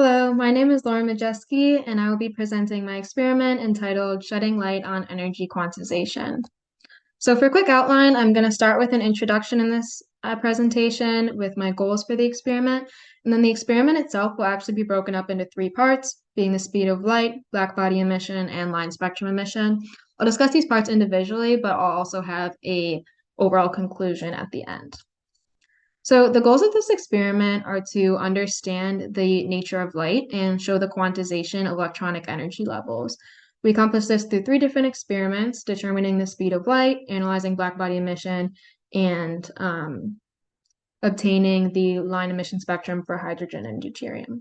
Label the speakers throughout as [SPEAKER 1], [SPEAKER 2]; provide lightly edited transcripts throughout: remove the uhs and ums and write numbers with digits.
[SPEAKER 1] Hello, my name is Laura Majeski, and I will be presenting my experiment entitled Shedding Light on Energy Quantization. So for a quick outline, I'm going to start with an introduction in this presentation with my goals for the experiment, and then the experiment itself will actually be broken up into three parts, being the speed of light, blackbody emission, and line spectrum emission. I'll discuss these parts individually, but I'll also have an overall conclusion at the end. So the goals of this experiment are to understand the nature of light and show the quantization of electronic energy levels. We accomplish this through three different experiments, determining the speed of light, analyzing blackbody emission, and obtaining the line emission spectrum for hydrogen and deuterium.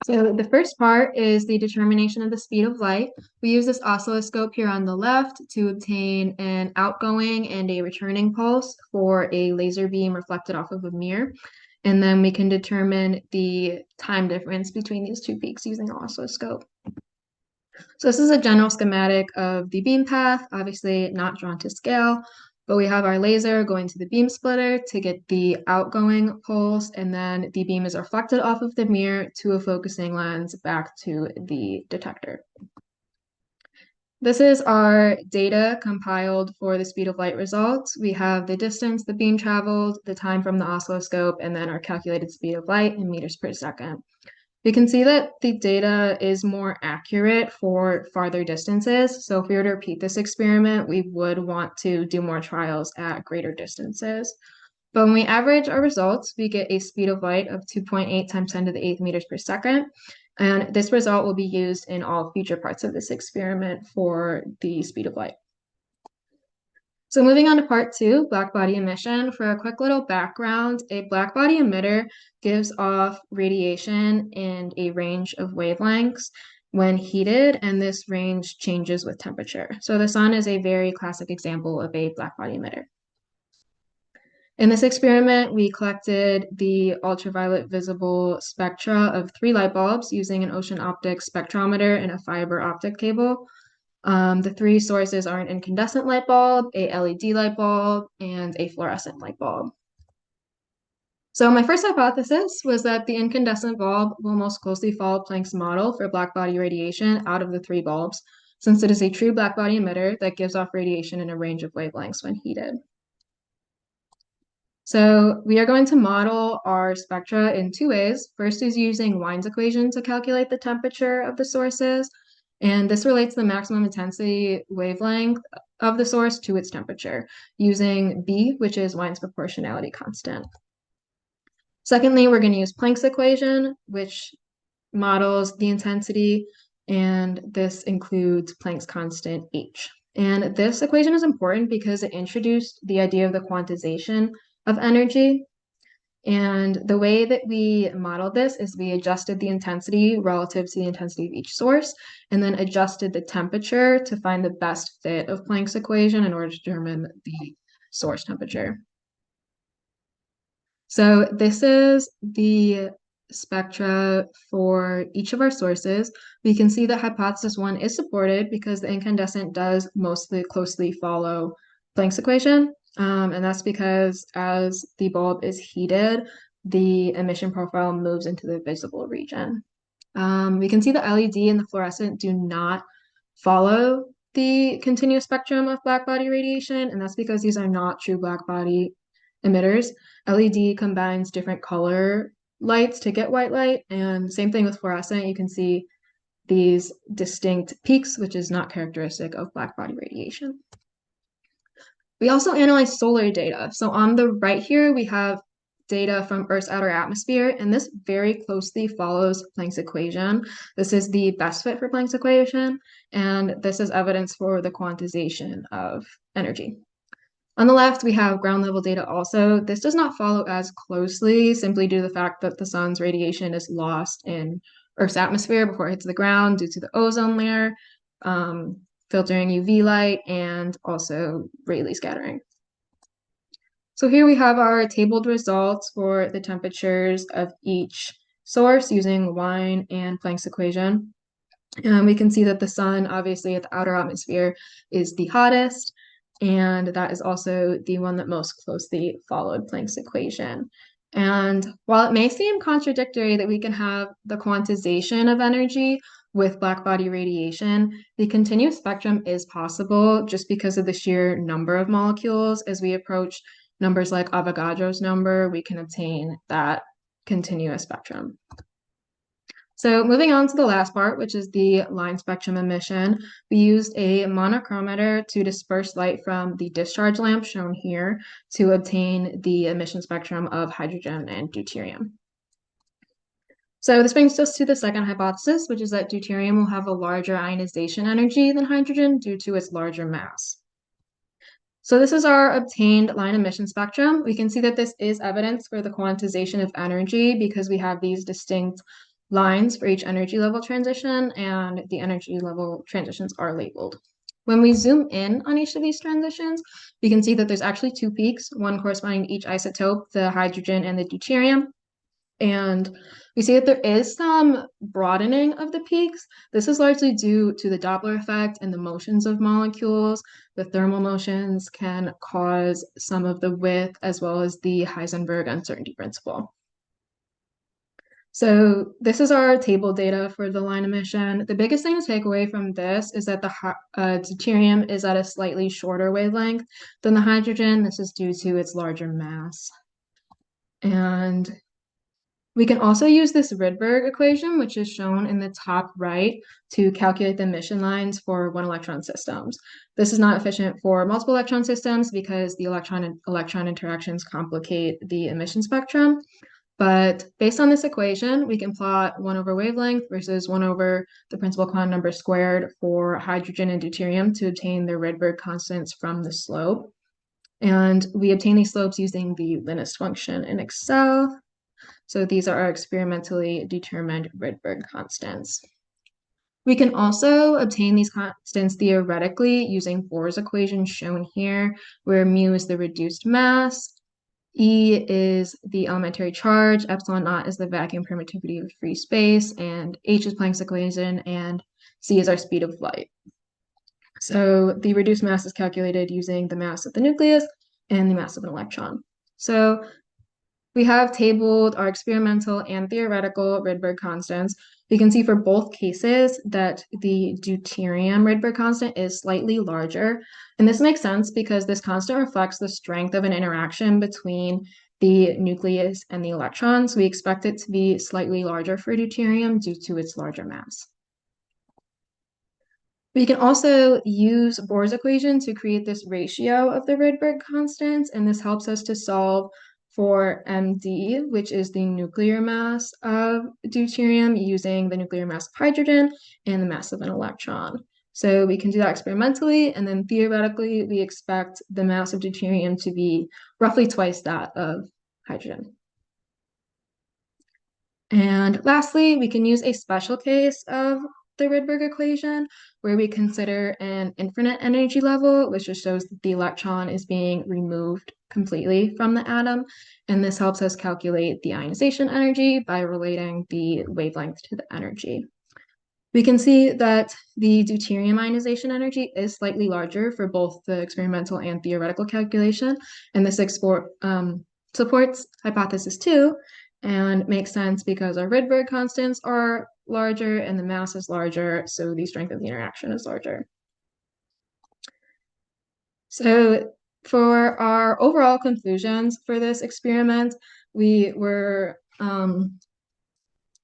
[SPEAKER 1] So the first part is the determination of the speed of light. We use this oscilloscope here on the left to obtain an outgoing and a returning pulse for a laser beam reflected off of a mirror. And then we can determine the time difference between these two peaks using an oscilloscope. So this is a general schematic of the beam path, obviously not drawn to scale, but we have our laser going to the beam splitter to get the outgoing pulse, and then the beam is reflected off of the mirror to a focusing lens back to the detector. This is our data compiled for the speed of light results. We have the distance the beam traveled, the time from the oscilloscope, and then our calculated speed of light in meters per second. We can see that the data is more accurate for farther distances. So if we were to repeat this experiment, we would want to do more trials at greater distances. But when we average our results, we get a speed of light of 2.8 times 10 to the 8th meters per second. And this result will be used in all future parts of this experiment for the speed of light. So moving on to part two, blackbody emission. For a quick little background, a blackbody emitter gives off radiation in a range of wavelengths when heated, and this range changes with temperature. So the sun is a very classic example of a blackbody emitter. In this experiment, we collected the ultraviolet visible spectra of 3 light bulbs using an ocean optics spectrometer and a fiber optic cable. The 3 sources are an incandescent light bulb, a LED light bulb, and a fluorescent light bulb. So my first hypothesis was that the incandescent bulb will most closely follow Planck's model for blackbody radiation out of the 3 bulbs, since it is a true blackbody emitter that gives off radiation in a range of wavelengths when heated. So we are going to model our spectra in 2 ways. First is using Wien's equation to calculate the temperature of the sources, and this relates the maximum intensity wavelength of the source to its temperature, using B, which is Wien's proportionality constant. Secondly, we're going to use Planck's equation, which models the intensity, and this includes Planck's constant H. And this equation is important because it introduced the idea of the quantization of energy. And the way that we modeled this is we adjusted the intensity relative to the intensity of each source, and then adjusted the temperature to find the best fit of Planck's equation in order to determine the source temperature. So this is the spectra for each of our sources. We can see that hypothesis 1 is supported because the incandescent does mostly closely follow Planck's equation. And that's because as the bulb is heated, the emission profile moves into the visible region. We can see the LED and the fluorescent do not follow the continuous spectrum of blackbody radiation, and that's because these are not true blackbody emitters. LED combines different color lights to get white light, and same thing with fluorescent. You can see these distinct peaks, which is not characteristic of blackbody radiation. We also analyze solar data. So on the right here, we have data from Earth's outer atmosphere, and this very closely follows Planck's equation. This is the best fit for Planck's equation, and this is evidence for the quantization of energy. On the left, we have ground level data also. This does not follow as closely, simply due to the fact that the sun's radiation is lost in Earth's atmosphere before it hits the ground due to the ozone layer, filtering UV light, and also Rayleigh scattering. So here we have our tabled results for the temperatures of each source using Wien and Planck's equation. And we can see that the sun, obviously at the outer atmosphere, is the hottest, and that is also the one that most closely followed Planck's equation. And while it may seem contradictory that we can have the quantization of energy with blackbody radiation, the continuous spectrum is possible just because of the sheer number of molecules. As we approach numbers like Avogadro's number, we can obtain that continuous spectrum. So moving on to the last part, which is the line spectrum emission, we used a monochromator to disperse light from the discharge lamp shown here to obtain the emission spectrum of hydrogen and deuterium. So this brings us to the second hypothesis, which is that deuterium will have a larger ionization energy than hydrogen due to its larger mass. So this is our obtained line emission spectrum. We can see that this is evidence for the quantization of energy because we have these distinct lines for each energy level transition, and the energy level transitions are labeled. When we zoom in on each of these transitions, we can see that there's actually two peaks, one corresponding to each isotope, the hydrogen and the deuterium. And we see that there is some broadening of the peaks. This is largely due to the Doppler effect and the motions of molecules. The thermal motions can cause some of the width as well as the Heisenberg uncertainty principle. So this is our table data for the line emission. The biggest thing to take away from this is that the deuterium is at a slightly shorter wavelength than the hydrogen. This is due to its larger mass. And we can also use this Rydberg equation, which is shown in the top right, to calculate the emission lines for one-electron systems. This is not efficient for multiple electron systems because the electron-electron interactions complicate the emission spectrum. But based on this equation, we can plot 1 over wavelength versus 1 over the principal quantum number squared for hydrogen and deuterium to obtain the Rydberg constants from the slope. And we obtain these slopes using the Linus function in Excel. So these are our experimentally determined Rydberg constants. We can also obtain these constants theoretically using Bohr's equation shown here, where mu is the reduced mass, E is the elementary charge, epsilon naught is the vacuum permittivity of free space, and H is Planck's equation, and C is our speed of light. So the reduced mass is calculated using the mass of the nucleus and the mass of an electron. So we have tabled our experimental and theoretical Rydberg constants. We can see for both cases that the deuterium Rydberg constant is slightly larger. And this makes sense because this constant reflects the strength of an interaction between the nucleus and the electron. So we expect it to be slightly larger for deuterium due to its larger mass. We can also use Bohr's equation to create this ratio of the Rydberg constants, and this helps us to solve for MD, which is the nuclear mass of deuterium, using the nuclear mass of hydrogen and the mass of an electron. So we can do that experimentally, and then theoretically, we expect the mass of deuterium to be roughly twice that of hydrogen. And lastly, we can use a special case of the Rydberg equation, where we consider an infinite energy level, which just shows that the electron is being removed completely from the atom. And this helps us calculate the ionization energy by relating the wavelength to the energy. We can see that the deuterium ionization energy is slightly larger for both the experimental and theoretical calculation, and this supports hypothesis 2, and makes sense because our Rydberg constants are larger and the mass is larger, so the strength of the interaction is larger. So for our overall conclusions for this experiment, we were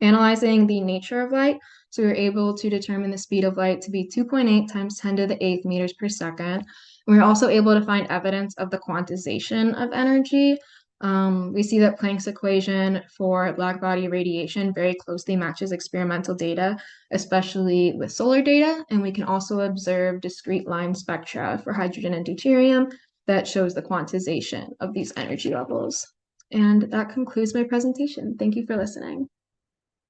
[SPEAKER 1] analyzing the nature of light. So we were able to determine the speed of light to be 2.8 times 10 to the 8th meters per second. And we were also able to find evidence of the quantization of energy. We see that Planck's equation for blackbody radiation very closely matches experimental data, especially with solar data. And we can also observe discrete line spectra for hydrogen and deuterium that shows the quantization of these energy levels. And that concludes my presentation. Thank you for listening.